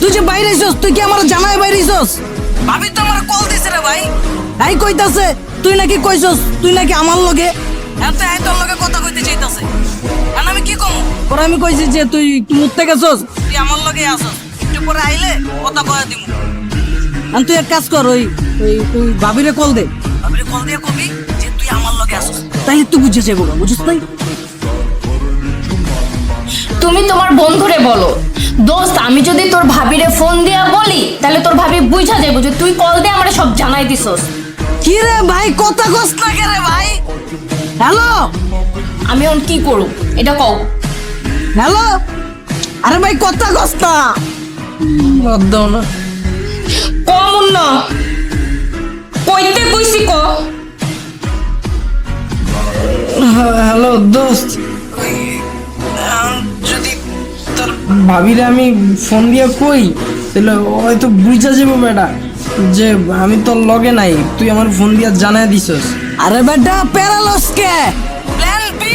তুই যে বাইরে আইছস, তুই কি আমার জানাই বাইরে আইছস? ভাবি তো আমার কল দিছে রে ভাই। এই কইতাছে তুই নাকি কইছস তুই নাকি আমার লগে, এত এই তোর লগে কথা কইতে চাইতাছে। আর আমি কি কম? পরে আমি কইছি যে তুই মুততে গেছস, তুই আমার লগে আসস, একটু পরে আইলে কথা কয়া দিমু। আর তুই এক কাজ কর, ওই ওই তুই ভাবিরে কল দে, ভাবিরে কল দিয়ে কবি যে তুই আমার লগে আসস, তাইলে তুই বুঝে যাবো, বুঝছিস তাই? তুমি তোমার বন্ধুরে বলো, দোস্ত আমি যদি তোর ভাবিরে ফোন দিয়া বলি তাহলে তোর ভাবি বুঝা যাবো যে তুই কল দিয়ে আমরা সব জানাই দিছস। কি রে ভাই, কথা কস না কে রে ভাই? হ্যালো আমি এখন কি করব এটা কও। হ্যালো, আরে ভাই কথা কস না, দাও না। কমন না কইতে কইছি ক। হ্যালো দোস্ত, যদি তোর ভাবিরে আমি ফোন দিয়ে কই তাহলে হয়তো বুঝা যাবো বেটা যে আমি তোর লগে নাই, তুই আমার ফোন দিয়ে জানাই দিছস। আরে বেটা প্যারালস কে, প্ল্যান বি